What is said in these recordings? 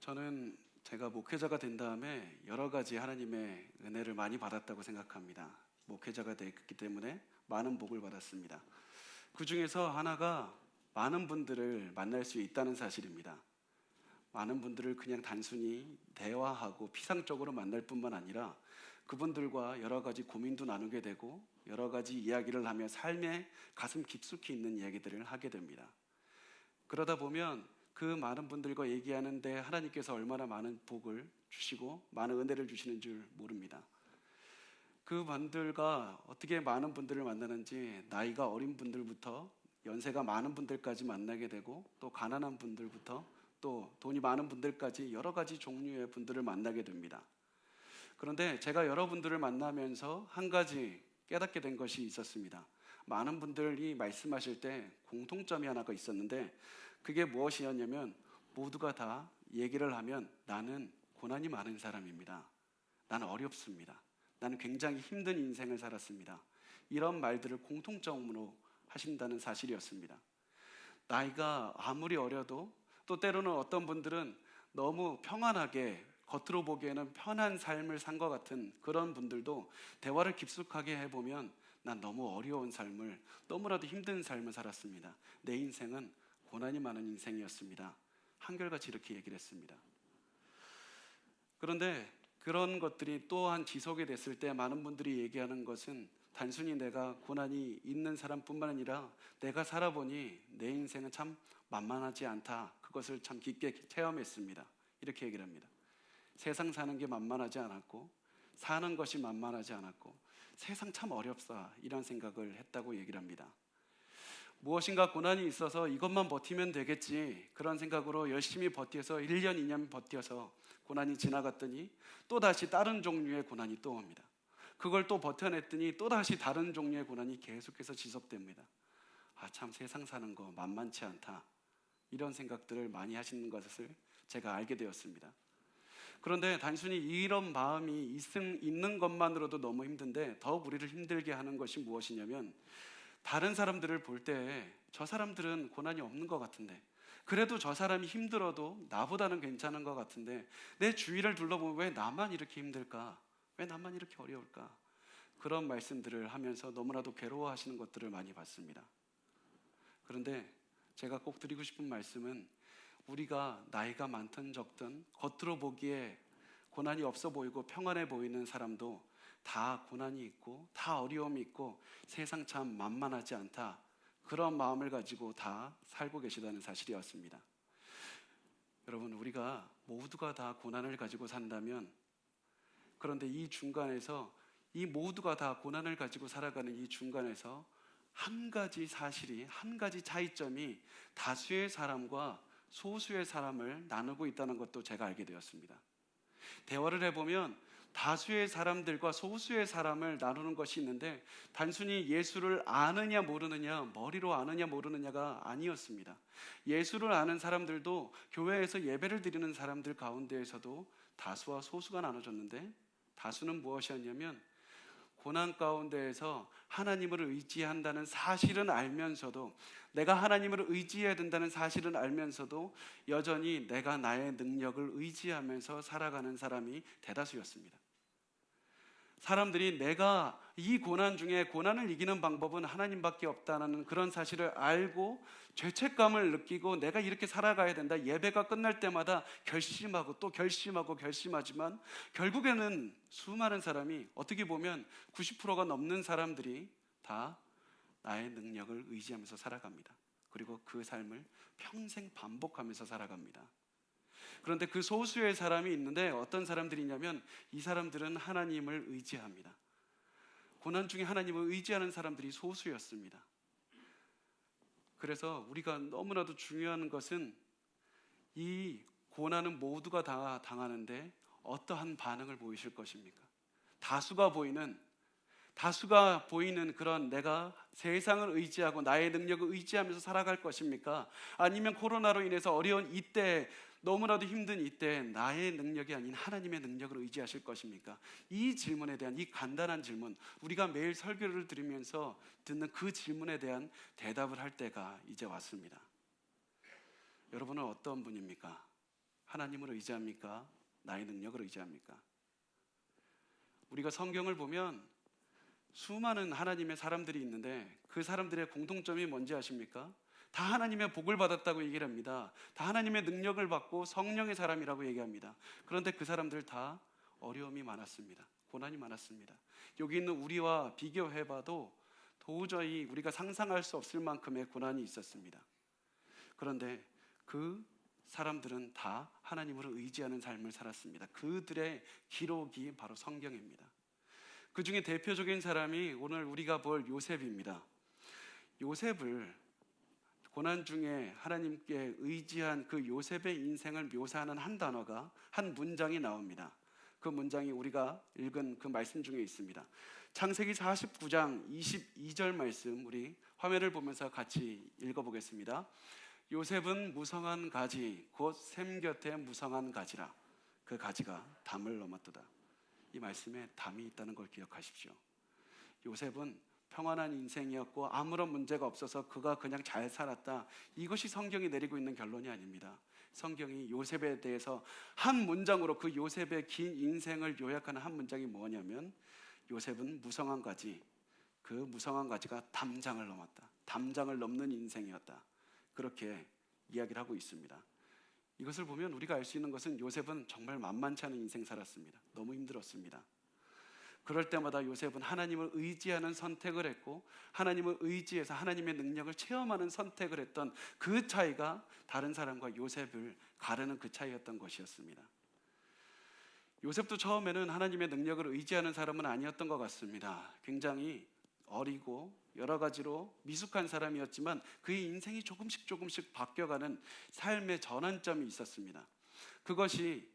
저는 제가 목회자가 된 다음에 여러 가지 하나님의 은혜를 많이 받았다고 생각합니다. 목회자가 됐기 때문에 많은 복을 받았습니다. 그 중에서 하나가 많은 분들을 만날 수 있다는 사실입니다. 많은 분들을 그냥 단순히 대화하고 피상적으로 만날 뿐만 아니라 그분들과 여러 가지 고민도 나누게 되고 여러 가지 이야기를 하며 삶에 가슴 깊숙이 있는 이야기들을 하게 됩니다. 그러다 보면 그 많은 분들과 얘기하는데 하나님께서 얼마나 많은 복을 주시고 많은 은혜를 주시는 줄 모릅니다. 그 분들과 어떻게 많은 분들을 만나는지 나이가 어린 분들부터 연세가 많은 분들까지 만나게 되고 또 가난한 분들부터 또 돈이 많은 분들까지 여러 가지 종류의 분들을 만나게 됩니다. 그런데 제가 여러분들을 만나면서 한 가지 깨닫게 된 것이 있었습니다. 많은 분들이 말씀하실 때 공통점이 하나가 있었는데 그게 무엇이었냐면 모두가 다 얘기를 하면 나는 고난이 많은 사람입니다. 나는 어렵습니다. 나는 굉장히 힘든 인생을 살았습니다. 이런 말들을 공통점으로 하신다는 사실이었습니다. 나이가 아무리 어려도 또 때로는 어떤 분들은 너무 평안하게 겉으로 보기에는 편한 삶을 산 것 같은 그런 분들도 대화를 깊숙하게 해보면 난 너무 어려운 삶을 너무나도 힘든 삶을 살았습니다. 내 인생은 고난이 많은 인생이었습니다. 한결같이 이렇게 얘기를 했습니다. 그런데 그런 것들이 또한 지속이 됐을 때 많은 분들이 얘기하는 것은 단순히 내가 고난이 있는 사람뿐만 아니라 내가 살아보니 내 인생은 참 만만하지 않다. 그것을 참 깊게 체험했습니다. 이렇게 얘기를 합니다. 세상 사는 게 만만하지 않았고 사는 것이 만만하지 않았고 세상 참 어렵다 이런 생각을 했다고 얘기를 합니다. 무엇인가 고난이 있어서 이것만 버티면 되겠지 그런 생각으로 열심히 버텨서 1년 2년 버텨서 고난이 지나갔더니 또다시 다른 종류의 고난이 또 옵니다. 그걸 또 버텨냈더니 또다시 다른 종류의 고난이 계속해서 지속됩니다. 참 세상 사는 거 만만치 않다 이런 생각들을 많이 하시는 것을 제가 알게 되었습니다. 그런데 단순히 이런 마음이 있는 것만으로도 너무 힘든데 더욱 우리를 힘들게 하는 것이 무엇이냐면 다른 사람들을 볼 때 저 사람들은 고난이 없는 것 같은데 그래도 저 사람이 힘들어도 나보다는 괜찮은 것 같은데 내 주위를 둘러보면 왜 나만 이렇게 힘들까? 왜 나만 이렇게 어려울까? 그런 말씀들을 하면서 너무나도 괴로워하시는 것들을 많이 봤습니다. 그런데 제가 꼭 드리고 싶은 말씀은 우리가 나이가 많든 적든 겉으로 보기에 고난이 없어 보이고 평안해 보이는 사람도 다 고난이 있고 다 어려움이 있고 세상 참 만만하지 않다 그런 마음을 가지고 다 살고 계시다는 사실이었습니다. 여러분 우리가 모두가 다 고난을 가지고 산다면 그런데 이 중간에서 이 모두가 다 고난을 가지고 살아가는 이 중간에서 한 가지 사실이 한 가지 차이점이 다수의 사람과 소수의 사람을 나누고 있다는 것도 제가 알게 되었습니다. 대화를 해보면 다수의 사람들과 소수의 사람을 나누는 것이 있는데 단순히 예수를 아느냐 모르느냐 머리로 아느냐 모르느냐가 아니었습니다. 예수를 아는 사람들도 교회에서 예배를 드리는 사람들 가운데에서도 다수와 소수가 나눠졌는데 다수는 무엇이었냐면 고난 가운데에서 하나님을 의지한다는 사실은 알면서도 내가 하나님을 의지해야 된다는 사실은 알면서도 여전히 내가 나의 능력을 의지하면서 살아가는 사람이 대다수였습니다. 사람들이 내가 이 고난 중에 고난을 이기는 방법은 하나님밖에 없다는 그런 사실을 알고 죄책감을 느끼고 내가 이렇게 살아가야 된다. 예배가 끝날 때마다 결심하고 또 결심하고 결심하지만 결국에는 수많은 사람이 어떻게 보면 90%가 넘는 사람들이 다 나의 능력을 의지하면서 살아갑니다. 그리고 그 삶을 평생 반복하면서 살아갑니다. 그런데 그 소수의 사람이 있는데 어떤 사람들이냐면 이 사람들은 하나님을 의지합니다. 고난 중에 하나님을 의지하는 사람들이 소수였습니다. 그래서 우리가 너무나도 중요한 것은 이 고난은 모두가 다 당하는데 어떠한 반응을 보이실 것입니까? 다수가 보이는 그런 내가 세상을 의지하고 나의 능력을 의지하면서 살아갈 것입니까? 아니면 코로나로 인해서 어려운 이때 너무나도 힘든 이때 나의 능력이 아닌 하나님의 능력을 의지하실 것입니까? 이 질문에 대한 이 간단한 질문 우리가 매일 설교를 들으면서 듣는 그 질문에 대한 대답을 할 때가 이제 왔습니다. 여러분은 어떤 분입니까? 하나님을 의지합니까? 나의 능력을 의지합니까? 우리가 성경을 보면 수많은 하나님의 사람들이 있는데 그 사람들의 공통점이 뭔지 아십니까? 다 하나님의 복을 받았다고 얘기를 합니다. 다 하나님의 능력을 받고 성령의 사람이라고 얘기합니다. 그런데 그 사람들 다 어려움이 많았습니다. 고난이 많았습니다. 여기 있는 우리와 비교해봐도 도저히 우리가 상상할 수 없을 만큼의 고난이 있었습니다. 그런데 그 사람들은 다 하나님을 의지하는 삶을 살았습니다. 그들의 기록이 바로 성경입니다. 그 중에 대표적인 사람이 오늘 우리가 볼 요셉입니다. 요셉을 고난 중에 하나님께 의지한 그 요셉의 인생을 묘사하는 한 단어가, 한 문장이 나옵니다. 그 문장이 우리가 읽은 그 말씀 중에 있습니다. 창세기 49장 22절 말씀, 우리 화면을 보면서 같이 읽어보겠습니다. 요셉은 무성한 가지 곧 샘 곁에 무성한 가지라. 그 가지가 담을 넘었도다. 이 말씀에 담이 있다는 걸 기억하십시오. 요셉은 평안한 인생이었고 아무런 문제가 없어서 그가 그냥 잘 살았다. 이것이 성경이 내리고 있는 결론이 아닙니다. 성경이 요셉에 대해서 한 문장으로 그 요셉의 긴 인생을 요약하는 한 문장이 뭐냐면 요셉은 무성한 가지, 그 무성한 가지가 담장을 넘었다. 담장을 넘는 인생이었다. 그렇게 이야기를 하고 있습니다. 이것을 보면 우리가 알 수 있는 것은 요셉은 정말 만만치 않은 인생 살았습니다. 너무 힘들었습니다. 그럴 때마다 요셉은 하나님을 의지하는 선택을 했고 하나님을 의지해서 하나님의 능력을 체험하는 선택을 했던 그 차이가 다른 사람과 요셉을 가르는 그 차이였던 것이었습니다. 요셉도 처음에는 하나님의 능력을 의지하는 사람은 아니었던 것 같습니다. 굉장히 어리고 여러 가지로 미숙한 사람이었지만 그의 인생이 조금씩 바뀌어가는 삶의 전환점이 있었습니다. 그것이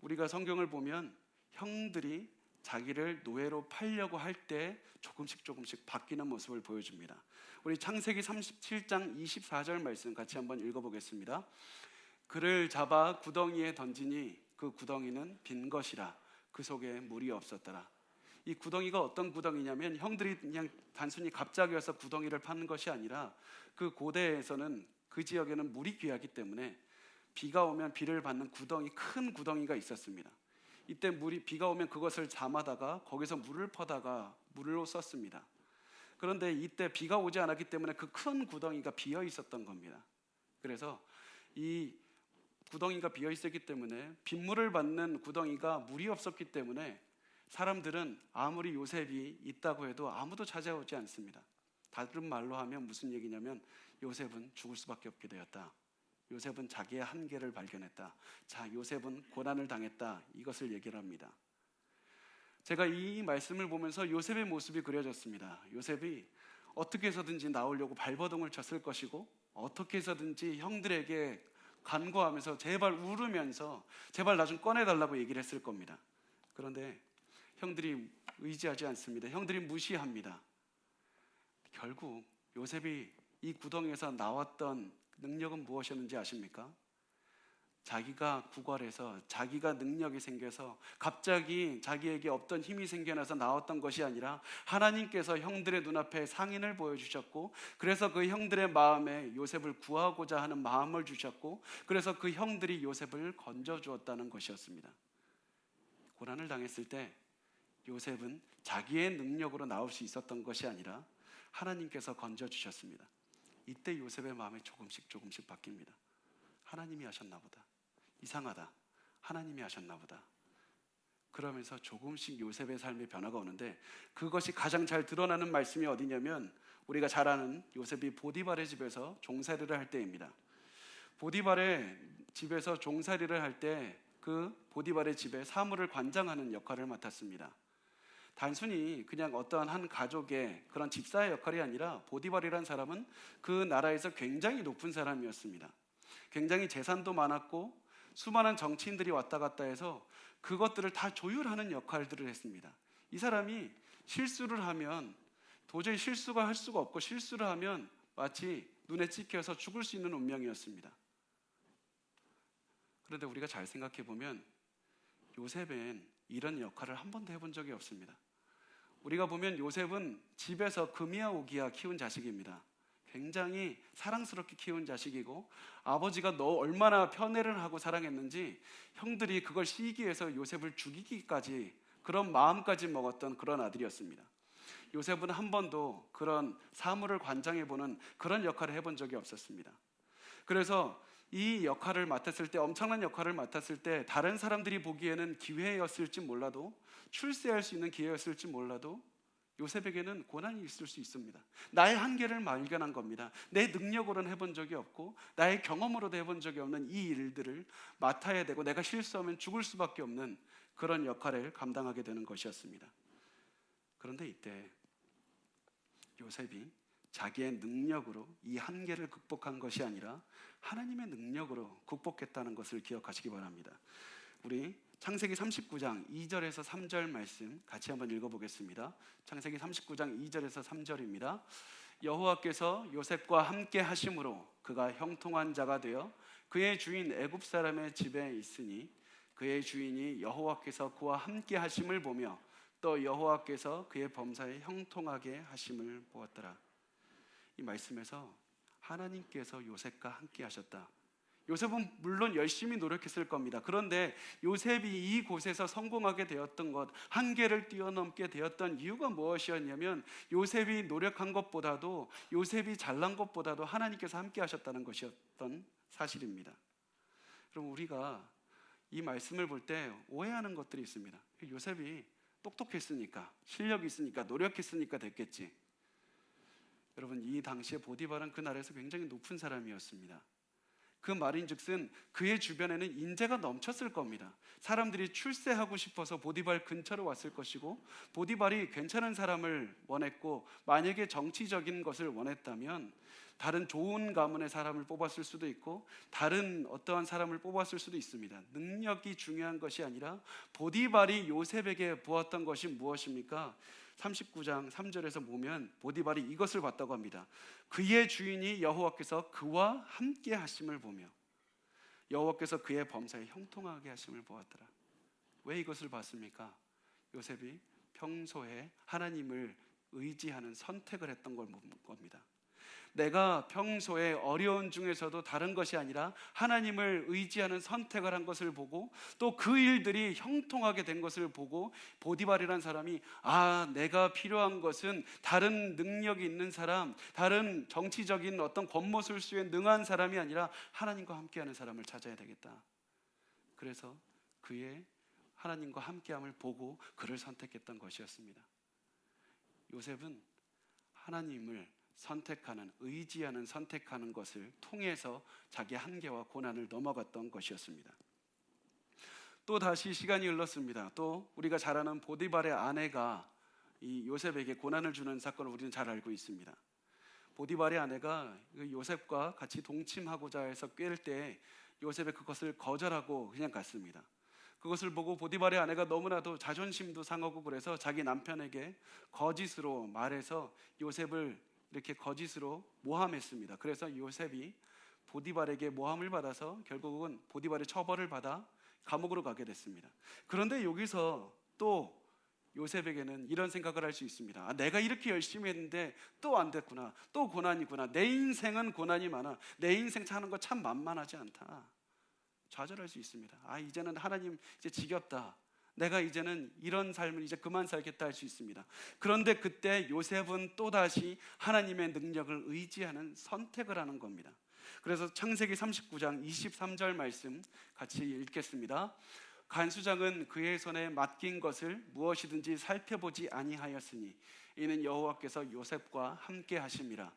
우리가 성경을 보면 형들이 자기를 노예로 팔려고 할 때 조금씩 바뀌는 모습을 보여줍니다. 우리 창세기 37장 24절 말씀 같이 한번 읽어보겠습니다. 그를 잡아 구덩이에 던지니 그 구덩이는 빈 것이라 그 속에 물이 없었더라. 이 구덩이가 어떤 구덩이냐면 형들이 그냥 단순히 갑자기 와서 구덩이를 파는 것이 아니라 그 고대에서는 그 지역에는 물이 귀하기 때문에 비가 오면 비를 받는 구덩이, 큰 구덩이가 있었습니다. 이때 비가 오면 그것을 잠아다가 거기서 물을 퍼다가 물로 썼습니다. 그런데 이때 비가 오지 않았기 때문에 그 큰 구덩이가 비어 있었던 겁니다. 그래서 이 구덩이가 비어 있었기 때문에 빗물을 받는 구덩이가 물이 없었기 때문에 사람들은 아무리 요셉이 있다고 해도 아무도 찾아오지 않습니다. 다른 말로 하면 무슨 얘기냐면 요셉은 죽을 수밖에 없게 되었다. 요셉은 자기의 한계를 발견했다. 자, 요셉은 고난을 당했다. 이것을 얘기를 합니다. 제가 이 말씀을 보면서 요셉의 모습이 그려졌습니다. 요셉이 어떻게 해서든지 나오려고 발버둥을 쳤을 것이고 어떻게 해서든지 형들에게 간구하면서 제발 울으면서 제발 나 좀 꺼내달라고 얘기를 했을 겁니다. 그런데 형들이 의지하지 않습니다. 형들이 무시합니다. 결국 요셉이 이 구덩이에서 나왔던 능력은 무엇이었는지 아십니까? 자기가 구걸해서 자기가 능력이 생겨서 갑자기 자기에게 없던 힘이 생겨나서 나왔던 것이 아니라 하나님께서 형들의 눈앞에 상인을 보여주셨고 그래서 그 형들의 마음에 요셉을 구하고자 하는 마음을 주셨고 그래서 그 형들이 요셉을 건져주었다는 것이었습니다. 고난을 당했을 때 요셉은 자기의 능력으로 나올 수 있었던 것이 아니라 하나님께서 건져주셨습니다. 이때 요셉의 마음이 조금씩 바뀝니다. 하나님이 하셨나 보다. 이상하다. 하나님이 하셨나 보다. 그러면서 조금씩 요셉의 삶의 변화가 오는데 그것이 가장 잘 드러나는 말씀이 어디냐면 우리가 잘 아는 요셉이 보디발의 집에서 종살이를 할 때입니다. 보디발의 집에서 종살이를 할 때 그 보디발의 집에 사물을 관장하는 역할을 맡았습니다. 단순히 그냥 어떠한 한 가족의 그런 집사의 역할이 아니라 보디발이라는 사람은 그 나라에서 굉장히 높은 사람이었습니다. 굉장히 재산도 많았고 수많은 정치인들이 왔다 갔다 해서 그것들을 다 조율하는 역할들을 했습니다. 이 사람이 실수를 하면 도저히 실수가 할 수가 없고 실수를 하면 마치 눈에 찍혀서 죽을 수 있는 운명이었습니다. 그런데 우리가 잘 생각해 보면 요셉은 이런 역할을 한 번도 해본 적이 없습니다. 우리가 보면 요셉은 집에서 금이야 오기야 키운 자식입니다. 굉장히 사랑스럽게 키운 자식이고 아버지가 너 얼마나 편애를 하고 사랑했는지 형들이 그걸 시기해서 요셉을 죽이기까지 그런 마음까지 먹었던 그런 아들이었습니다. 요셉은 한 번도 그런 사물을 관장해보는 그런 역할을 해본 적이 없었습니다. 그래서 이 역할을 맡았을 때, 엄청난 역할을 맡았을 때 다른 사람들이 보기에는 기회였을지 몰라도, 출세할 수 있는 기회였을지 몰라도 요셉에게는 고난이 있을 수 있습니다. 나의 한계를 발견한 겁니다. 내 능력으로는 해본 적이 없고 나의 경험으로도 해본 적이 없는 이 일들을 맡아야 되고 내가 실수하면 죽을 수밖에 없는 그런 역할을 감당하게 되는 것이었습니다. 그런데 이때 요셉이 자기의 능력으로 이 한계를 극복한 것이 아니라 하나님의 능력으로 극복했다는 것을 기억하시기 바랍니다. 우리 창세기 39장 2절에서 3절 말씀 같이 한번 읽어보겠습니다. 창세기 39장 2절에서 3절입니다. 여호와께서 요셉과 함께 하심으로 그가 형통한 자가 되어 그의 주인 애굽 사람의 집에 있으니 그의 주인이 여호와께서 그와 함께 하심을 보며 또 여호와께서 그의 범사에 형통하게 하심을 보았더라. 이 말씀에서 하나님께서 요셉과 함께 하셨다. 요셉은 물론 열심히 노력했을 겁니다. 그런데 요셉이 이곳에서 성공하게 되었던 것, 한계를 뛰어넘게 되었던 이유가 무엇이었냐면 요셉이 노력한 것보다도, 요셉이 잘난 것보다도 하나님께서 함께 하셨다는 것이었던 사실입니다. 그럼 우리가 이 말씀을 볼 때 오해하는 것들이 있습니다. 요셉이 똑똑했으니까, 실력이 있으니까, 노력했으니까 됐겠지. 여러분, 이 당시에 보디발은 그 나라에서 굉장히 높은 사람이었습니다. 그 말인즉슨 그의 주변에는 인재가 넘쳤을 겁니다. 사람들이 출세하고 싶어서 보디발 근처로 왔을 것이고, 보디발이 괜찮은 사람을 원했고 만약에 정치적인 것을 원했다면 다른 좋은 가문의 사람을 뽑았을 수도 있고 다른 어떠한 사람을 뽑았을 수도 있습니다. 능력이 중요한 것이 아니라 보디발이 요셉에게 보았던 것이 무엇입니까? 39장 3절에서 보면 보디발이 이것을 봤다고 합니다. 그의 주인이 여호와께서 그와 함께 하심을 보며 여호와께서 그의 범사에 형통하게 하심을 보았더라. 왜 이것을 봤습니까? 요셉이 평소에 하나님을 의지하는 선택을 했던 걸 겁니다. 내가 평소에 어려운 중에서도 다른 것이 아니라 하나님을 의지하는 선택을 한 것을 보고 또 그 일들이 형통하게 된 것을 보고 보디발이라는 사람이 내가 필요한 것은 다른 능력이 있는 사람, 다른 정치적인 어떤 권모술수에 능한 사람이 아니라 하나님과 함께하는 사람을 찾아야 되겠다. 그래서 그의 하나님과 함께함을 보고 그를 선택했던 것이었습니다. 요셉은 하나님을 선택하는, 의지하는, 선택하는 것을 통해서 자기 한계와 고난을 넘어갔던 것이었습니다. 또 다시 시간이 흘렀습니다. 또 우리가 잘 아는 보디발의 아내가 이 요셉에게 고난을 주는 사건을 우리는 잘 알고 있습니다. 보디발의 아내가 요셉과 같이 동침하고자 해서 꿰을 때 요셉이 그것을 거절하고 그냥 갔습니다. 그것을 보고 보디발의 아내가 너무나도 자존심도 상하고 그래서 자기 남편에게 거짓으로 말해서 요셉을 이렇게 거짓으로 모함했습니다. 그래서 요셉이 보디발에게 모함을 받아서 결국은 보디발의 처벌을 받아 감옥으로 가게 됐습니다. 그런데 여기서 또 요셉에게는 이런 생각을 할 수 있습니다. 내가 이렇게 열심히 했는데 또 안 됐구나. 또 고난이구나. 내 인생은 고난이 많아. 내 인생 사는 거 참 만만하지 않다. 좌절할 수 있습니다. 이제는 하나님 이제 지겹다. 내가 이제는 이런 삶을 이제 그만 살겠다 할 수 있습니다. 그런데 그때 요셉은 또다시 하나님의 능력을 의지하는 선택을 하는 겁니다. 그래서 창세기 39장 23절 말씀 같이 읽겠습니다. 간수장은 그의 손에 맡긴 것을 무엇이든지 살펴보지 아니하였으니 이는 여호와께서 요셉과 함께 하심이라.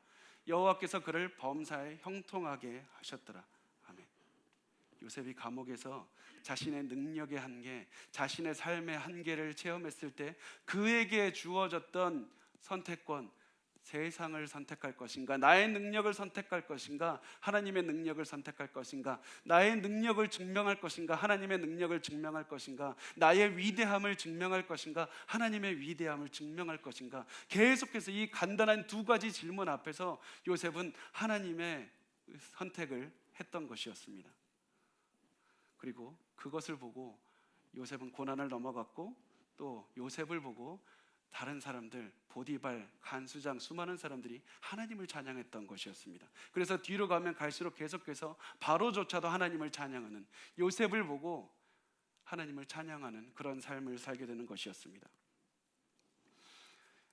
여호와께서 그를 범사에 형통하게 하셨더라. 아멘. 요셉이 감옥에서 자신의 능력의 한계, 자신의 삶의 한계를 체험했을 때 그에게 주어졌던 선택권, 세상을 선택할 것인가, 나의 능력을 선택할 것인가, 하나님의 능력을 선택할 것인가, 나의 능력을 증명할 것인가, 하나님의 능력을 증명할 것인가, 나의 위대함을 증명할 것인가, 하나님의 위대함을 증명할 것인가, 계속해서 이 간단한 두 가지 질문 앞에서 요셉은 하나님의 선택을 했던 것이었습니다. 그리고 그것을 보고 요셉은 고난을 넘어갔고 또 요셉을 보고 다른 사람들, 보디발, 간수장, 수많은 사람들이 하나님을 찬양했던 것이었습니다. 그래서 뒤로 가면 갈수록 계속해서 바로조차도 하나님을 찬양하는, 요셉을 보고 하나님을 찬양하는 그런 삶을 살게 되는 것이었습니다.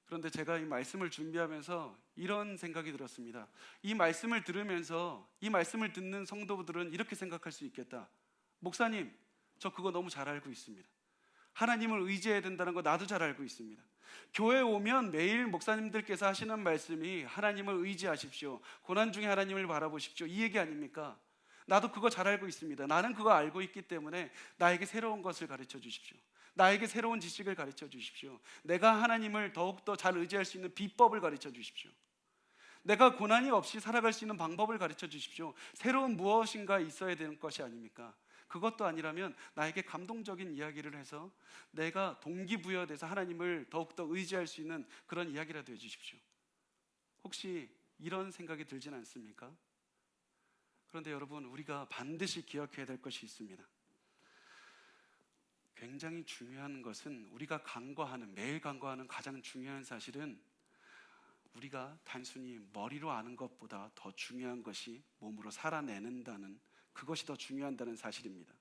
그런데 제가 이 말씀을 준비하면서 이런 생각이 들었습니다. 이 말씀을 들으면서 이 말씀을 듣는 성도들은 이렇게 생각할 수 있겠다. 목사님, 저 그거 너무 잘 알고 있습니다. 하나님을 의지해야 된다는 거 나도 잘 알고 있습니다. 교회 오면 매일 목사님들께서 하시는 말씀이 하나님을 의지하십시오, 고난 중에 하나님을 바라보십시오, 이 얘기 아닙니까? 나도 그거 잘 알고 있습니다. 나는 그거 알고 있기 때문에 나에게 새로운 것을 가르쳐 주십시오. 나에게 새로운 지식을 가르쳐 주십시오. 내가 하나님을 더욱더 잘 의지할 수 있는 비법을 가르쳐 주십시오. 내가 고난이 없이 살아갈 수 있는 방법을 가르쳐 주십시오. 새로운 무엇인가 있어야 되는 것이 아닙니까? 그것도 아니라면 나에게 감동적인 이야기를 해서 내가 동기부여돼서 하나님을 더욱더 의지할 수 있는 그런 이야기라도 해주십시오. 혹시 이런 생각이 들진 않습니까? 그런데 여러분, 우리가 반드시 기억해야 될 것이 있습니다. 굉장히 중요한 것은, 우리가 간과하는, 매일 간과하는 가장 중요한 사실은, 우리가 단순히 머리로 아는 것보다 더 중요한 것이 몸으로 살아내는다는, 그것이 더 중요하다는 사실입니다.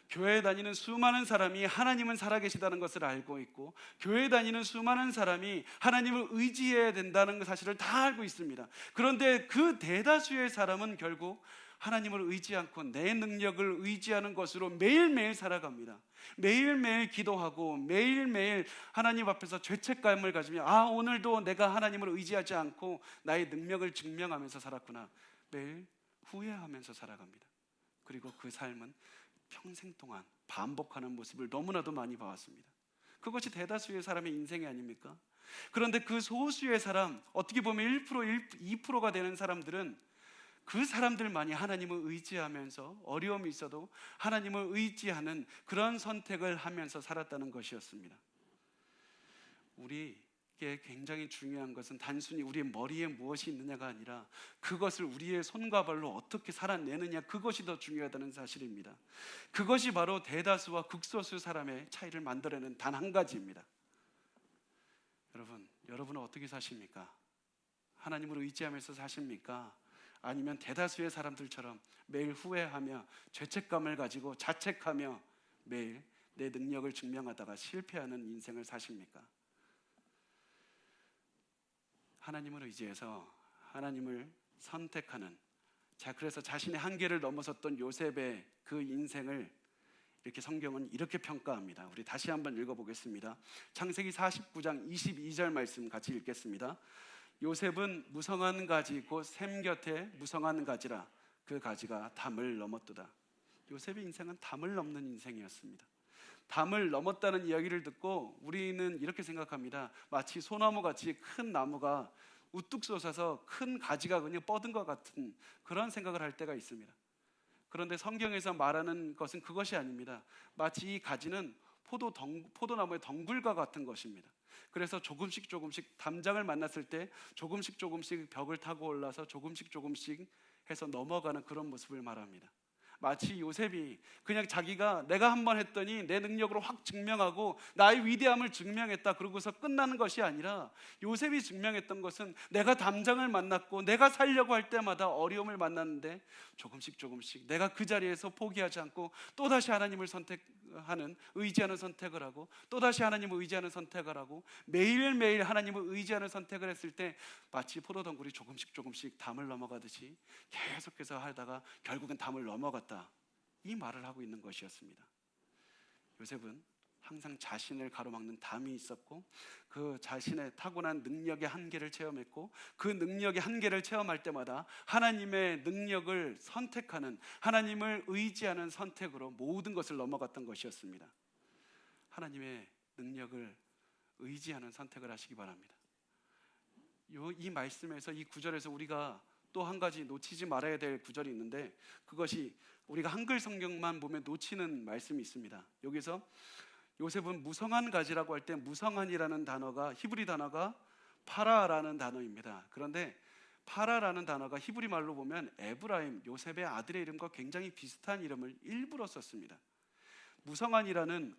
교회에 다니는 수많은 사람이 하나님은 살아계시다는 것을 알고 있고, 교회에 다니는 수많은 사람이 하나님을 의지해야 된다는 사실을 다 알고 있습니다. 그런데 그 대다수의 사람은 결국 하나님을 의지 않고 내 능력을 의지하는 것으로 매일매일 살아갑니다. 매일매일 기도하고 매일매일 하나님 앞에서 죄책감을 가지며, 오늘도 내가 하나님을 의지하지 않고 나의 능력을 증명하면서 살았구나, 매일 후회하면서 살아갑니다. 그리고 그 삶은 평생 동안 반복하는 모습을 너무나도 많이 봐왔습니다. 그것이 대다수의 사람의 인생이 아닙니까? 그런데 그 소수의 사람, 어떻게 보면 1%, 2%가 되는 사람들은 그 사람들만이 하나님을 의지하면서 어려움이 있어도 하나님을 의지하는 그런 선택을 하면서 살았다는 것이었습니다. 우리에게 굉장히 중요한 것은 단순히 우리의 머리에 무엇이 있느냐가 아니라 그것을 우리의 손과 발로 어떻게 살아내느냐, 그것이 더 중요하다는 사실입니다. 그것이 바로 대다수와 극소수 사람의 차이를 만들어내는 단 한 가지입니다. 여러분은 어떻게 사십니까? 하나님을 의지하면서 사십니까? 아니면 대다수의 사람들처럼 매일 후회하며 죄책감을 가지고 자책하며 매일 내 능력을 증명하다가 실패하는 인생을 사십니까? 하나님을 의지해서 하나님을 선택하는, 그래서 자신의 한계를 넘어섰던 요셉의 그 인생을 이렇게 성경은 이렇게 평가합니다. 우리 다시 한번 읽어보겠습니다. 창세기 49장 22절 말씀 같이 읽겠습니다. 요셉은 무성한 가지 곧 샘 곁에 무성한 가지라, 그 가지가 담을 넘었도다. 요셉의 인생은 담을 넘는 인생이었습니다. 담을 넘었다는 이야기를 듣고 우리는 이렇게 생각합니다. 마치 소나무같이 큰 나무가 우뚝 솟아서 큰 가지가 그냥 뻗은 것 같은 그런 생각을 할 때가 있습니다. 그런데 성경에서 말하는 것은 그것이 아닙니다. 마치 이 가지는 포도나무의 덩굴과 같은 것입니다. 그래서 조금씩 담장을 만났을 때 조금씩 벽을 타고 올라서 조금씩 해서 넘어가는 그런 모습을 말합니다. 마치 요셉이 그냥 자기가 내가 한번 했더니 내 능력으로 확 증명하고 나의 위대함을 증명했다, 그러고서 끝나는 것이 아니라, 요셉이 증명했던 것은 내가 담장을 만났고 내가 살려고 할 때마다 어려움을 만났는데 조금씩 내가 그 자리에서 포기하지 않고 또다시 하나님을 선택하는, 의지하는 선택을 하고 또다시 하나님을 의지하는 선택을 하고 매일매일 하나님을 의지하는 선택을 했을 때 마치 포도덩굴이 조금씩 담을 넘어가듯이 계속해서 하다가 결국은 담을 넘어갔다, 이 말을 하고 있는 것이었습니다. 요셉은 항상 자신을 가로막는 담이 있었고 그 자신의 타고난 능력의 한계를 체험했고, 그 능력의 한계를 체험할 때마다 하나님의 능력을 선택하는, 하나님을 의지하는 선택으로 모든 것을 넘어갔던 것이었습니다. 하나님의 능력을 의지하는 선택을 하시기 바랍니다. 이 말씀에서, 이 구절에서 우리가 또 한 가지 놓치지 말아야 될 구절이 있는데, 그것이 우리가 한글 성경만 보면 놓치는 말씀이 있습니다. 여기서 요셉은 무성한 가지라고 할 때 무성한이라는 단어가, 히브리 단어가 파라라는 단어입니다. 그런데 파라라는 단어가 히브리 말로 보면 에브라임, 요셉의 아들의 이름과 굉장히 비슷한 이름을 일부러 썼습니다. 무성한이라는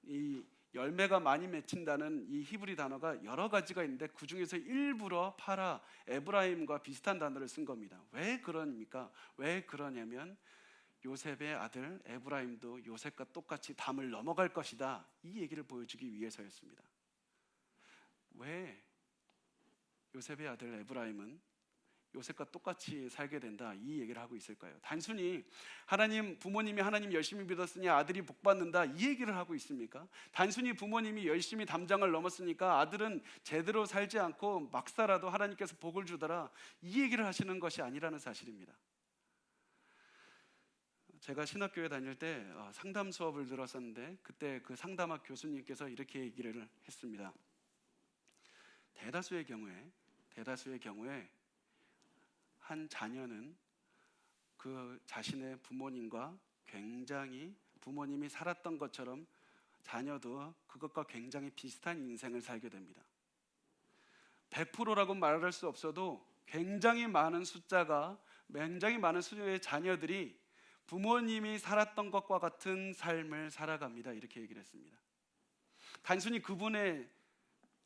이 열매가 많이 맺힌다는 이 히브리 단어가 여러 가지가 있는데 그 중에서 일부러 파라, 에브라임과 비슷한 단어를 쓴 겁니다. 왜 그러니까? 왜 그러냐면 요셉의 아들 에브라임도 요셉과 똑같이 담을 넘어갈 것이다, 이 얘기를 보여주기 위해서였습니다. 왜 요셉의 아들 에브라임은 요셉과 똑같이 살게 된다, 이 얘기를 하고 있을까요? 단순히 부모님이 하나님 열심히 믿었으니 아들이 복받는다, 이 얘기를 하고 있습니까? 단순히 부모님이 열심히 담장을 넘었으니까 아들은 제대로 살지 않고 막 살아도 하나님께서 복을 주더라, 이 얘기를 하시는 것이 아니라는 사실입니다. 제가 신학교에 다닐 때 상담 수업을 들었었는데 그때 그 상담학 교수님께서 이렇게 얘기를 했습니다. 대다수의 경우에 한 자녀는 그 자신의 부모님과 굉장히, 부모님이 살았던 것처럼 자녀도 그것과 굉장히 비슷한 인생을 살게 됩니다. 100%라고 말할 수 없어도 굉장히 많은 수의 자녀들이 부모님이 살았던 것과 같은 삶을 살아갑니다, 이렇게 얘기를 했습니다. 단순히 그분의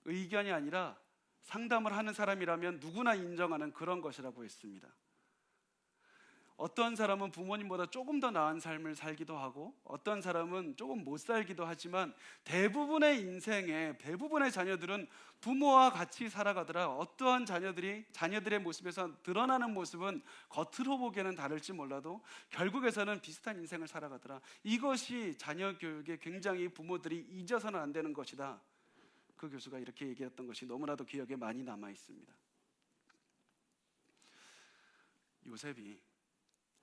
의견이 아니라 상담을 하는 사람이라면 누구나 인정하는 그런 것이라고 했습니다. 어떤 사람은 부모님보다 조금 더 나은 삶을 살기도 하고 어떤 사람은 조금 못 살기도 하지만 대부분의 자녀들은 부모와 같이 살아가더라. 어떠한 자녀들의 모습에서 드러나는 모습은 겉으로 보기에는 다를지 몰라도 결국에서는 비슷한 인생을 살아가더라. 이것이 자녀 교육에 굉장히 부모들이 잊어서는 안 되는 것이다. 그 교수가 이렇게 얘기했던 것이 너무나도 기억에 많이 남아 있습니다.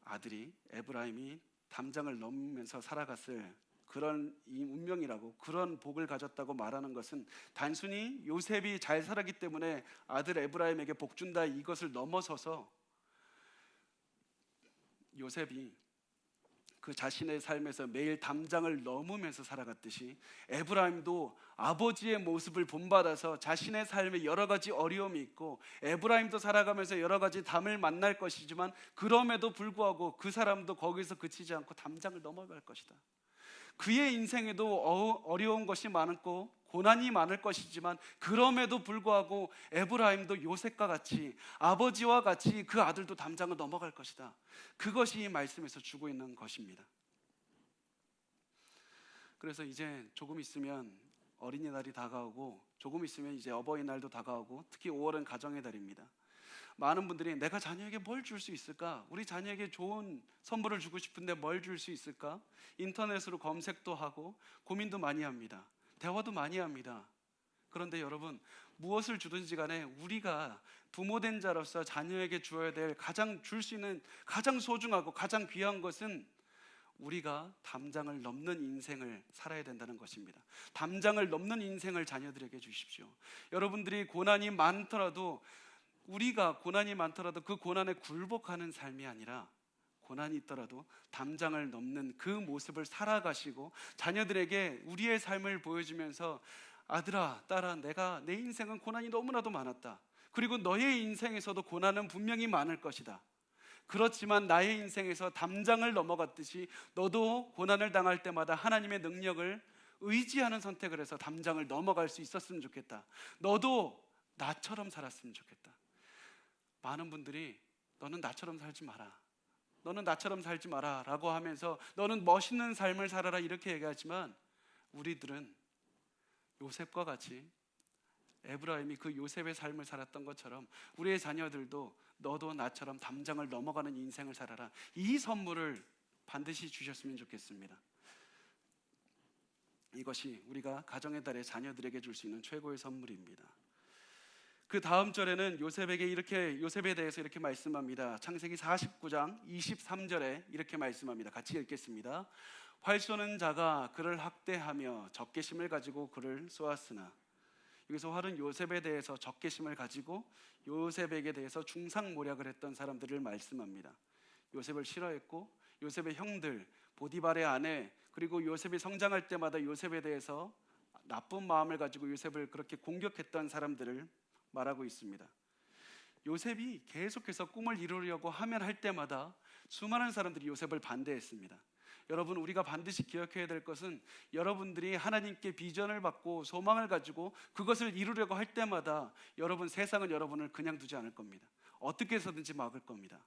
아들이 에브라임이 담장을 넘으면서 살아갔을 그런 이 운명이라고, 그런 복을 가졌다고 말하는 것은 단순히 요셉이 잘 살았기 때문에 아들 에브라임에게 복 준다, 이것을 넘어서서 요셉이 그 자신의 삶에서 매일 담장을 넘으면서 살아갔듯이 에브라임도 아버지의 모습을 본받아서 자신의 삶에 여러 가지 어려움이 있고 에브라임도 살아가면서 여러 가지 담을 만날 것이지만 그럼에도 불구하고 그 사람도 거기서 그치지 않고 담장을 넘어갈 것이다. 그의 인생에도 어려운 것이 많고 고난이 많을 것이지만 그럼에도 불구하고 에브라임도 요셉과 같이, 아버지와 같이 그 아들도 담장을 넘어갈 것이다. 그것이 이 말씀에서 주고 있는 것입니다. 그래서 이제 조금 있으면 어린이날이 다가오고 조금 있으면 이제 어버이날도 다가오고 특히 5월은 가정의 달입니다. 많은 분들이 내가 자녀에게 뭘 줄 수 있을까? 우리 자녀에게 좋은 선물을 주고 싶은데 뭘 줄 수 있을까? 인터넷으로 검색도 하고 고민도 많이 합니다. 대화도 많이 합니다. 그런데 여러분, 무엇을 주든지 간에 우리가 부모된 자로서 자녀에게 주어야 될 줄 수 있는 가장 소중하고 가장 귀한 것은 우리가 담장을 넘는 인생을 살아야 된다는 것입니다. 담장을 넘는 인생을 자녀들에게 주십시오. 여러분들이 고난이 많더라도 그 고난에 굴복하는 삶이 아니라 고난이 있더라도 담장을 넘는 그 모습을 살아가시고 자녀들에게 우리의 삶을 보여주면서 아들아, 딸아, 내 인생은 고난이 너무나도 많았다. 그리고 너의 인생에서도 고난은 분명히 많을 것이다. 그렇지만 나의 인생에서 담장을 넘어갔듯이 너도 고난을 당할 때마다 하나님의 능력을 의지하는 선택을 해서 담장을 넘어갈 수 있었으면 좋겠다. 너도 나처럼 살았으면 좋겠다. 많은 분들이 너는 나처럼 살지 마라 라고 하면서 너는 멋있는 삶을 살아라 이렇게 얘기하지만 우리들은 요셉과 같이 에브라임이 그 요셉의 삶을 살았던 것처럼 우리의 자녀들도 너도 나처럼 담장을 넘어가는 인생을 살아라, 이 선물을 반드시 주셨으면 좋겠습니다. 이것이 우리가 가정의 달에 자녀들에게 줄 수 있는 최고의 선물입니다. 그 다음 절에는 요셉에 대해서 이렇게 말씀합니다. 창세기 49장 23절에 이렇게 말씀합니다. 같이 읽겠습니다. 활 쏘는 자가 그를 학대하며 적개심을 가지고 그를 쏘았으나, 여기서 활은 요셉에 대해서 적개심을 가지고 요셉에게 대해서 중상모략을 했던 사람들을 말씀합니다. 요셉을 싫어했고 요셉의 형들, 보디발의 아내, 그리고 요셉이 성장할 때마다 요셉에 대해서 나쁜 마음을 가지고 요셉을 그렇게 공격했던 사람들을 말하고 있습니다. 요셉이 계속해서 꿈을 이루려고 하면 할 때마다 수많은 사람들이 요셉을 반대했습니다. 여러분, 우리가 반드시 기억해야 될 것은 여러분들이 하나님께 비전을 받고 소망을 가지고 그것을 이루려고 할 때마다 여러분, 세상은 여러분을 그냥 두지 않을 겁니다. 어떻게 해서든지 막을 겁니다.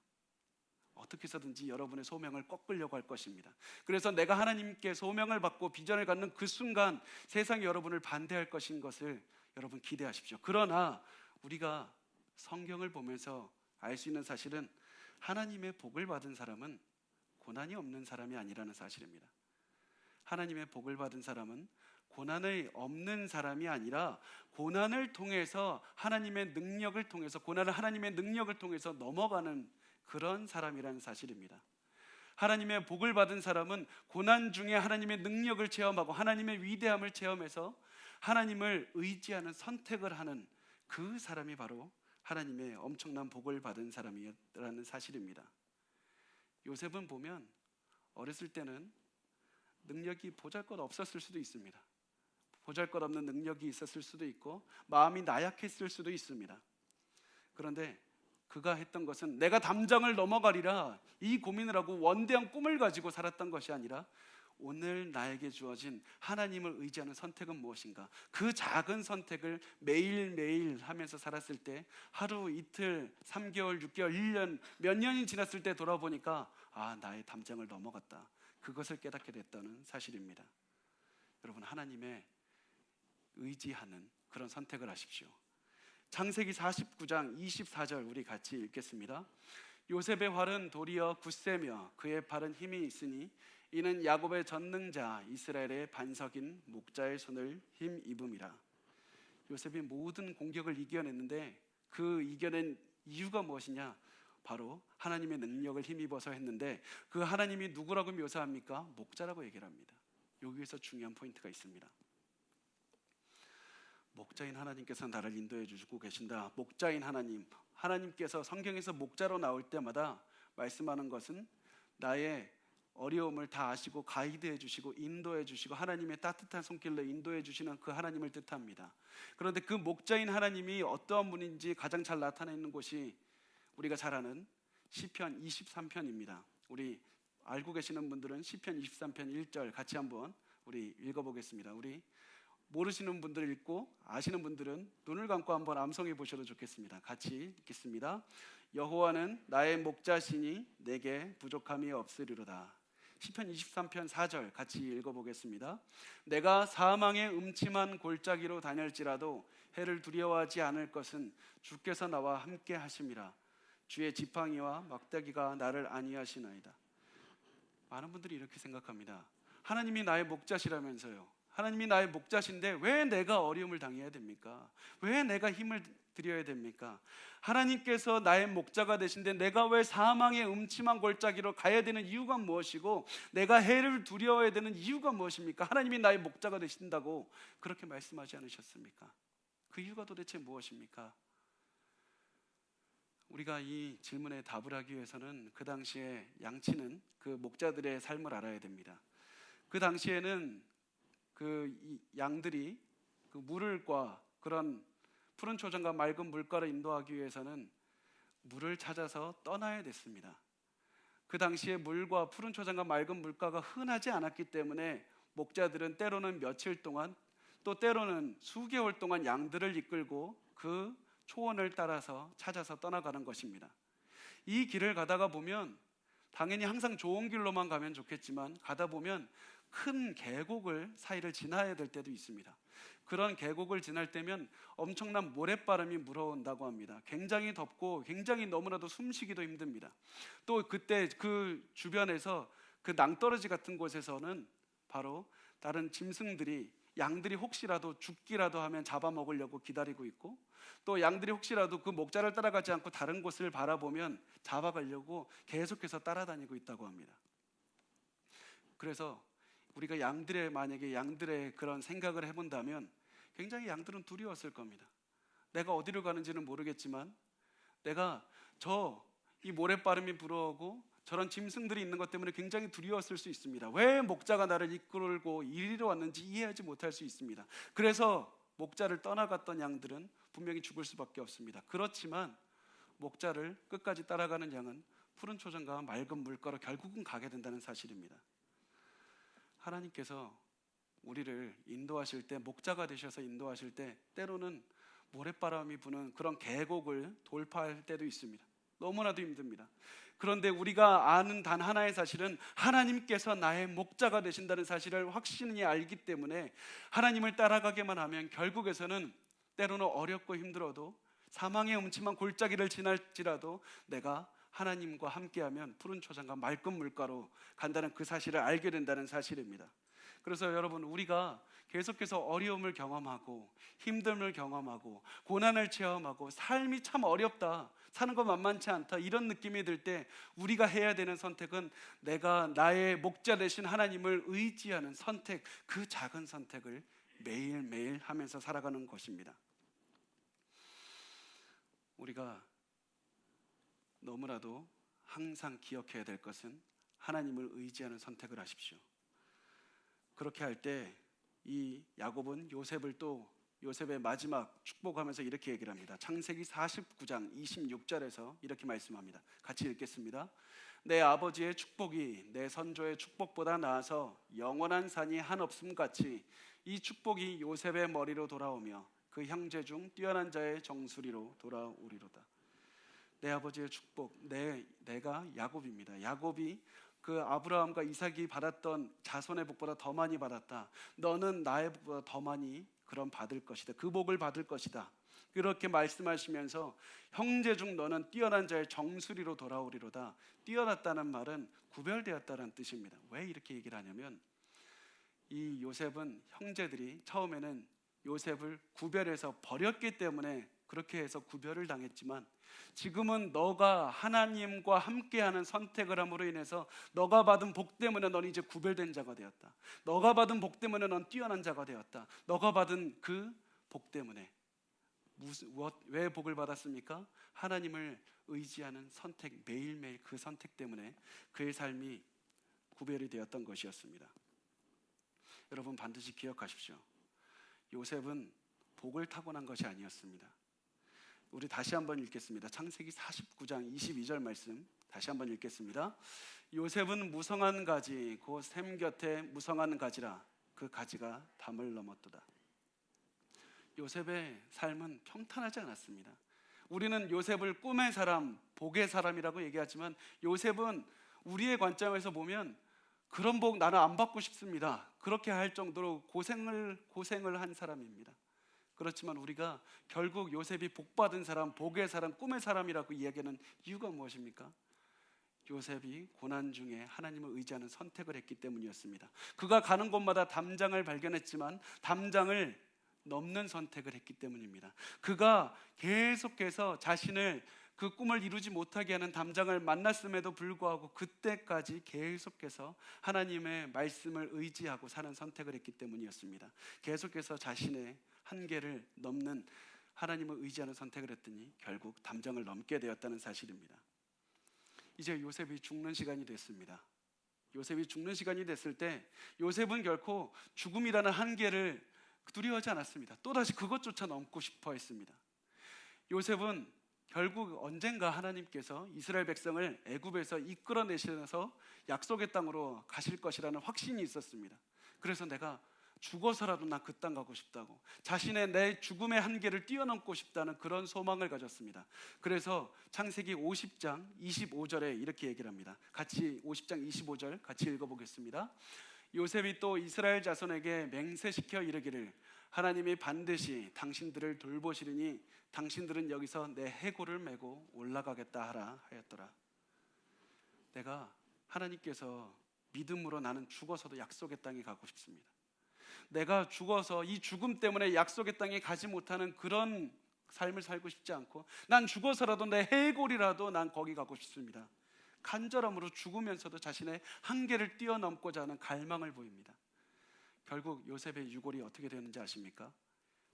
어떻게 해서든지 여러분의 소명을 꺾으려고 할 것입니다. 그래서 내가 하나님께 소명을 받고 비전을 갖는 그 순간 세상이 여러분을 반대할 것인 것을 여러분 기대하십시오. 그러나 우리가 성경을 보면서 알 수 있는 사실은 하나님의 복을 받은 사람은 고난이 없는 사람이 아니라는 사실입니다. 하나님의 복을 받은 사람은 고난이 없는 사람이 아니라 고난을 통해서 하나님의 능력을 통해서, 고난을 하나님의 능력을 통해서 넘어가는 그런 사람이라는 사실입니다. 하나님의 복을 받은 사람은 고난 중에 하나님의 능력을 체험하고 하나님의 위대함을 체험해서 하나님을 의지하는 선택을 하는 그 사람이 바로 하나님의 엄청난 복을 받은 사람이라는 사실입니다. 요셉은 보면 어렸을 때는 능력이 보잘것 없었을 수도 있습니다. 보잘것없는 능력이 있었을 수도 있고 마음이 나약했을 수도 있습니다. 그런데 그가 했던 것은 내가 담장을 넘어가리라 이 고민을 하고 원대한 꿈을 가지고 살았던 것이 아니라 오늘 나에게 주어진 하나님을 의지하는 선택은 무엇인가, 그 작은 선택을 매일매일 하면서 살았을 때 하루, 이틀, 3개월, 6개월, 1년, 몇 년이 지났을 때 돌아보니까 나의 담장을 넘어갔다, 그것을 깨닫게 됐다는 사실입니다. 여러분, 하나님의 의지하는 그런 선택을 하십시오. 창세기 49장 24절 우리 같이 읽겠습니다. 요셉의 활은 도리어 굳세며 그의 팔은 힘이 있으니 이는 야곱의 전능자 이스라엘의 반석인 목자의 손을 힘입음이라. 요셉이 모든 공격을 이겨냈는데 그 이겨낸 이유가 무엇이냐? 바로 하나님의 능력을 힘입어서 했는데 그 하나님이 누구라고 묘사합니까? 목자라고 얘기를 합니다. 여기에서 중요한 포인트가 있습니다. 목자인 하나님께서 나를 인도해 주시고 계신다. 목자인 하나님께서 성경에서 목자로 나올 때마다 말씀하는 것은 나의 어려움을 다 아시고 가이드해 주시고 인도해 주시고 하나님의 따뜻한 손길로 인도해 주시는 그 하나님을 뜻합니다. 그런데 그 목자인 하나님이 어떠한 분인지 가장 잘 나타내는 곳이 우리가 잘 아는 시편 23편입니다. 우리 알고 계시는 분들은 시편 23편 1절 같이 한번 우리 읽어보겠습니다. 우리 모르시는 분들 읽고 아시는 분들은 눈을 감고 한번 암송해 보셔도 좋겠습니다. 같이 읽겠습니다. 여호와는 나의 목자시니 내게 부족함이 없으리로다. 시편 23편 4절 같이 읽어보겠습니다. 내가 사망의 음침한 골짜기로 다닐지라도 해를 두려워하지 않을 것은 주께서 나와 함께 하심이라. 주의 지팡이와 막대기가 나를 안위하시나이다. 많은 분들이 이렇게 생각합니다. 하나님이 나의 목자시라면서요. 하나님이 나의 목자신데 왜 내가 어려움을 당해야 됩니까? 왜 내가 힘을 들여야 됩니까? 하나님께서 나의 목자가 되신데 내가 왜 사망의 음침한 골짜기로 가야 되는 이유가 무엇이고 내가 해를 두려워야 되는 이유가 무엇입니까? 하나님이 나의 목자가 되신다고 그렇게 말씀하지 않으셨습니까? 그 이유가 도대체 무엇입니까? 우리가 이 질문에 답을 하기 위해서는 그 당시에 양치는 그 목자들의 삶을 알아야 됩니다. 그 당시에는 그 양들이 그 물과 그런 푸른 초장과 맑은 물가를 인도하기 위해서는 물을 찾아서 떠나야 됐습니다. 그 당시에 물과 푸른 초장과 맑은 물가가 흔하지 않았기 때문에 목자들은 때로는 며칠 동안 또 때로는 수개월 동안 양들을 이끌고 그 초원을 따라서 찾아서 떠나가는 것입니다. 이 길을 가다가 보면 당연히 항상 좋은 길로만 가면 좋겠지만 가다 보면 큰 계곡을 사이를 지나야 될 때도 있습니다. 그런 계곡을 지날 때면 엄청난 모래바람이 불어온다고 합니다. 굉장히 덥고 굉장히 너무나도 숨쉬기도 힘듭니다. 또 그때 그 주변에서 그 낭떠러지 같은 곳에서는 바로 다른 짐승들이 양들이 혹시라도 죽기라도 하면 잡아먹으려고 기다리고 있고 또 양들이 혹시라도 그 목자를 따라가지 않고 다른 곳을 바라보면 잡아가려고 계속해서 따라다니고 있다고 합니다. 그래서 우리가 만약에 양들의 그런 생각을 해본다면 굉장히 양들은 두려웠을 겁니다. 내가 어디로 가는지는 모르겠지만 내가 이 모래바람이 불어오고 저런 짐승들이 있는 것 때문에 굉장히 두려웠을 수 있습니다. 왜 목자가 나를 이끌고 이리로 왔는지 이해하지 못할 수 있습니다. 그래서 목자를 떠나갔던 양들은 분명히 죽을 수밖에 없습니다. 그렇지만 목자를 끝까지 따라가는 양은 푸른 초장과 맑은 물가로 결국은 가게 된다는 사실입니다. 하나님께서 우리를 인도하실 때, 목자가 되셔서 인도하실 때 때로는 모래바람이 부는 그런 계곡을 돌파할 때도 있습니다. 너무나도 힘듭니다. 그런데 우리가 아는 단 하나의 사실은 하나님께서 나의 목자가 되신다는 사실을 확신히 알기 때문에 하나님을 따라가기만 하면 결국에서는 때로는 어렵고 힘들어도 사망의 음침한 골짜기를 지날지라도 내가 하나님과 함께하면 푸른 초장과 맑은 물가로 간다는 그 사실을 알게 된다는 사실입니다. 그래서 여러분, 우리가 계속해서 어려움을 경험하고 힘듦을 경험하고 고난을 체험하고 삶이 참 어렵다, 사는 거 만만치 않다, 이런 느낌이 들 때 우리가 해야 되는 선택은 내가 나의 목자 되신 하나님을 의지하는 선택, 그 작은 선택을 매일매일 하면서 살아가는 것입니다. 우리가 너무나도 항상 기억해야 될 것은 하나님을 의지하는 선택을 하십시오. 그렇게 할 때 이 야곱은 요셉의 마지막 축복하면서 이렇게 얘기를 합니다. 창세기 49장 26절에서 이렇게 말씀합니다. 같이 읽겠습니다. 내 아버지의 축복이 내 선조의 축복보다 나아서 영원한 산이 한없음 같이 이 축복이 요셉의 머리로 돌아오며 그 형제 중 뛰어난 자의 정수리로 돌아오리로다. 내 아버지의 축복, 내가 야곱입니다. 야곱이 그 아브라함과 이삭이 받았던 자손의 복보다 더 많이 받았다. 너는 나의 복보다 더 많이 그런 받을 것이다. 그 복을 받을 것이다. 그렇게 말씀하시면서 형제 중 너는 뛰어난 자의 정수리로 돌아오리로다. 뛰어났다는 말은 구별되었다는 뜻입니다. 왜 이렇게 얘기를 하냐면 이 요셉은 형제들이 처음에는 요셉을 구별해서 버렸기 때문에 그렇게 해서 구별을 당했지만 지금은 너가 하나님과 함께하는 선택을 함으로 인해서 너가 받은 복 때문에 넌 이제 구별된 자가 되었다. 너가 받은 복 때문에 넌 뛰어난 자가 되었다. 너가 받은 그 복 때문에 왜 복을 받았습니까? 하나님을 의지하는 선택, 매일매일 그 선택 때문에 그의 삶이 구별이 되었던 것이었습니다. 여러분 반드시 기억하십시오. 요셉은 복을 타고난 것이 아니었습니다. 우리 다시 한번 읽겠습니다. 창세기 49장 22절 말씀 다시 한번 읽겠습니다. 요셉은 무성한 가지 곧 샘 곁에 무성한 가지라 그 가지가 담을 넘었도다. 요셉의 삶은 평탄하지 않았습니다. 우리는 요셉을 꿈의 사람, 복의 사람이라고 얘기하지만 요셉은 우리의 관점에서 보면 그런 복 나는 안 받고 싶습니다. 그렇게 할 정도로 고생을 한 사람입니다. 그렇지만 우리가 결국 요셉이 복받은 사람, 복의 사람, 꿈의 사람이라고 이야기하는 이유가 무엇입니까? 요셉이 고난 중에 하나님을 의지하는 선택을 했기 때문이었습니다. 그가 가는 곳마다 담장을 발견했지만 담장을 넘는 선택을 했기 때문입니다. 그가 계속해서 자신을 그 꿈을 이루지 못하게 하는 담장을 만났음에도 불구하고 그때까지 계속해서 하나님의 말씀을 의지하고 사는 선택을 했기 때문이었습니다. 계속해서 자신의 한계를 넘는 하나님을 의지하는 선택을 했더니 결국 담장을 넘게 되었다는 사실입니다. 이제 요셉이 죽는 시간이 됐습니다. 요셉이 죽는 시간이 됐을 때 요셉은 결코 죽음이라는 한계를 두려워하지 않았습니다. 또다시 그것조차 넘고 싶어 했습니다. 요셉은 결국 언젠가 하나님께서 이스라엘 백성을 애굽에서 이끌어내셔서 약속의 땅으로 가실 것이라는 확신이 있었습니다. 그래서 내가 죽어서라도 난 그 땅 가고 싶다고, 자신의 내 죽음의 한계를 뛰어넘고 싶다는 그런 소망을 가졌습니다. 그래서 창세기 50장 25절에 이렇게 얘기를 합니다. 같이 50장 25절 같이 읽어보겠습니다. 요셉이 또 이스라엘 자손에게 맹세시켜 이르기를 하나님이 반드시 당신들을 돌보시리니 당신들은 여기서 내 해골을 메고 올라가겠다 하라 하였더라. 내가 하나님께서 믿음으로 나는 죽어서도 약속의 땅에 가고 싶습니다. 내가 죽어서 이 죽음 때문에 약속의 땅에 가지 못하는 그런 삶을 살고 싶지 않고 난 죽어서라도 내 해골이라도 난 거기 가고 싶습니다. 간절함으로 죽으면서도 자신의 한계를 뛰어넘고자 하는 갈망을 보입니다. 결국 요셉의 유골이 어떻게 되는지 아십니까?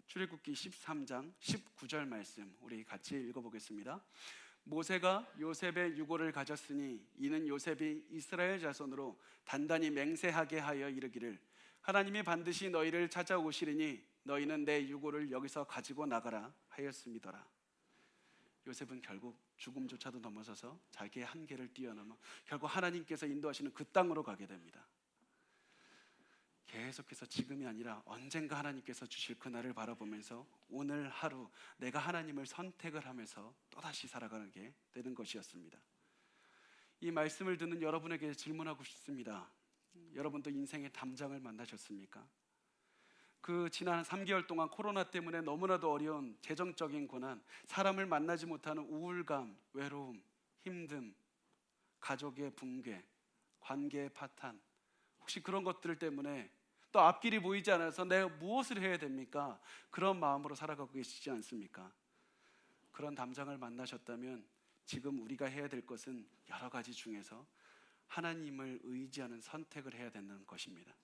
출애굽기 13장 19절 말씀 우리 같이 읽어보겠습니다. 모세가 요셉의 유골을 가졌으니 이는 요셉이 이스라엘 자손으로 단단히 맹세하게 하여 이르기를 하나님이 반드시 너희를 찾아오시리니 너희는 내 유골을 여기서 가지고 나가라 하였음이더라. 요셉은 결국 죽음조차도 넘어서서 자기의 한계를 뛰어넘어 결국 하나님께서 인도하시는 그 땅으로 가게 됩니다. 계속해서 지금이 아니라 언젠가 하나님께서 주실 그날을 바라보면서 오늘 하루 내가 하나님을 선택을 하면서 또다시 살아가게 되는 것이었습니다. 이 말씀을 듣는 여러분에게 질문하고 싶습니다. 여러분도 인생의 담장을 만나셨습니까? 그 지난 3개월 동안 코로나 때문에 너무나도 어려운 재정적인 고난, 사람을 만나지 못하는 우울감, 외로움, 힘듦, 가족의 붕괴, 관계의 파탄, 혹시 그런 것들 때문에 또 앞길이 보이지 않아서 내가 무엇을 해야 됩니까? 그런 마음으로 살아가고 계시지 않습니까? 그런 담장을 만나셨다면 지금 우리가 해야 될 것은 여러 가지 중에서 하나님을 의지하는 선택을 해야 되는 것입니다.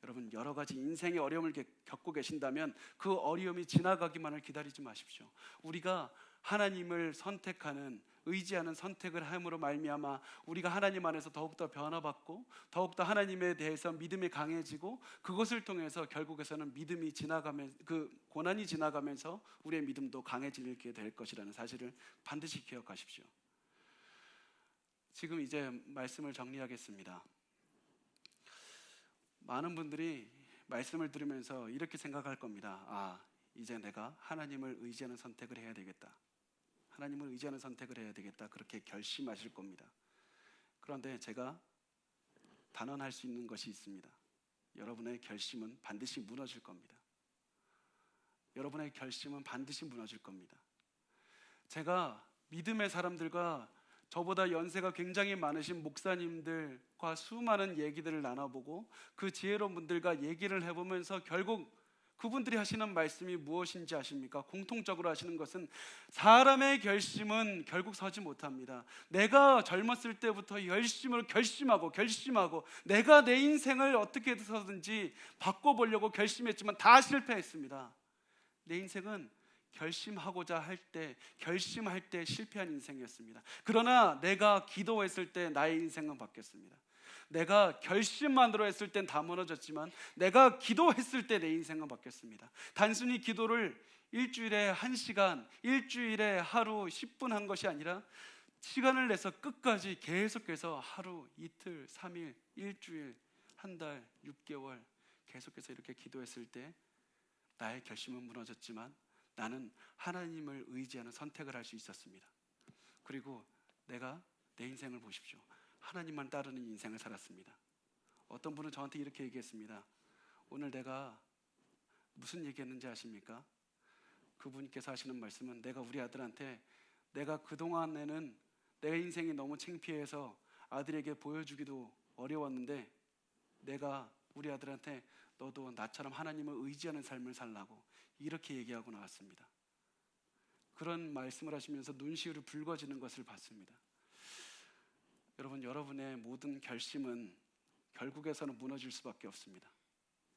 여러분, 여러 가지 인생의 어려움을 겪고 계신다면 그 어려움이 지나가기만을 기다리지 마십시오. 우리가 하나님을 선택하는, 의지하는 선택을 함으로 말미암아 우리가 하나님 안에서 더욱더 변화받고 더욱더 하나님에 대해서 믿음이 강해지고 그것을 통해서 결국에서는 믿음이 지나가면서, 그 고난이 지나가면서 우리의 믿음도 강해지게 될 것이라는 사실을 반드시 기억하십시오. 지금 이제 말씀을 정리하겠습니다. 많은 분들이 말씀을 들으면서 이렇게 생각할 겁니다. 아, 이제 내가 하나님을 의지하는 선택을 해야 되겠다. 하나님을 의지하는 선택을 해야 되겠다. 그렇게 결심하실 겁니다. 그런데 제가 단언할 수 있는 것이 있습니다. 여러분의 결심은 반드시 무너질 겁니다. 여러분의 결심은 반드시 무너질 겁니다. 제가 믿음의 사람들과 저보다 연세가 굉장히 많으신 목사님들과 수많은 얘기들을 나눠보고 그 지혜로운 분들과 얘기를 해보면서 결국 그분들이 하시는 말씀이 무엇인지 아십니까? 공통적으로 하시는 것은 사람의 결심은 결국 서지 못합니다. 내가 젊었을 때부터 열심으로 결심하고 내가 내 인생을 어떻게 해서든지 바꿔보려고 결심했지만 다 실패했습니다. 내 인생은 결심할 때 실패한 인생이었습니다. 그러나 내가 기도했을 때 나의 인생은 바뀌었습니다. 내가 결심만으로 했을 땐 다 무너졌지만 내가 기도했을 때 내 인생은 바뀌었습니다. 단순히 기도를 일주일에 1시간, 일주일에 하루 10분 한 것이 아니라 시간을 내서 끝까지 계속해서 하루, 이틀, 3일, 일주일, 한 달, 6개월 계속해서 이렇게 기도했을 때 나의 결심은 무너졌지만 나는 하나님을 의지하는 선택을 할 수 있었습니다. 그리고 내가 내 인생을 보십시오. 하나님만 따르는 인생을 살았습니다. 어떤 분은 저한테 이렇게 얘기했습니다. 오늘 내가 무슨 얘기했는지 아십니까? 그분께서 하시는 말씀은 내가 우리 아들한테 내가 그동안에는 내 인생이 너무 창피해서 아들에게 보여주기도 어려웠는데 내가 우리 아들한테 너도 나처럼 하나님을 의지하는 삶을 살라고 이렇게 얘기하고 나왔습니다. 그런 말씀을 하시면서 눈시울이 붉어지는 것을 봤습니다. 여러분, 여러분의 모든 결심은 결국에서는 무너질 수밖에 없습니다.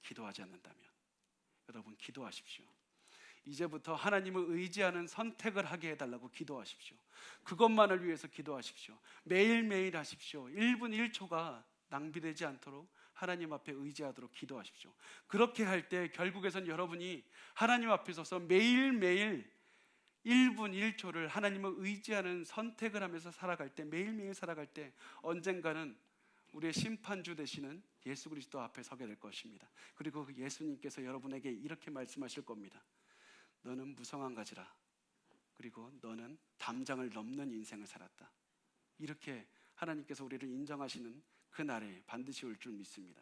기도하지 않는다면. 여러분, 기도하십시오. 이제부터 하나님을 의지하는 선택을 하게 해달라고 기도하십시오. 그것만을 위해서 기도하십시오. 매일매일 하십시오. 1분 1초가 낭비되지 않도록 하나님 앞에 의지하도록 기도하십시오. 그렇게 할 때 결국에선 여러분이 하나님 앞에 서서 매일매일 1분 1초를 하나님을 의지하는 선택을 하면서 살아갈 때, 매일매일 살아갈 때 언젠가는 우리의 심판주 되시는 예수 그리스도 앞에 서게 될 것입니다. 그리고 그 예수님께서 여러분에게 이렇게 말씀하실 겁니다. 너는 무성한 가지라. 그리고 너는 담장을 넘는 인생을 살았다. 이렇게 하나님께서 우리를 인정하시는 그 날에 반드시 올 줄 믿습니다.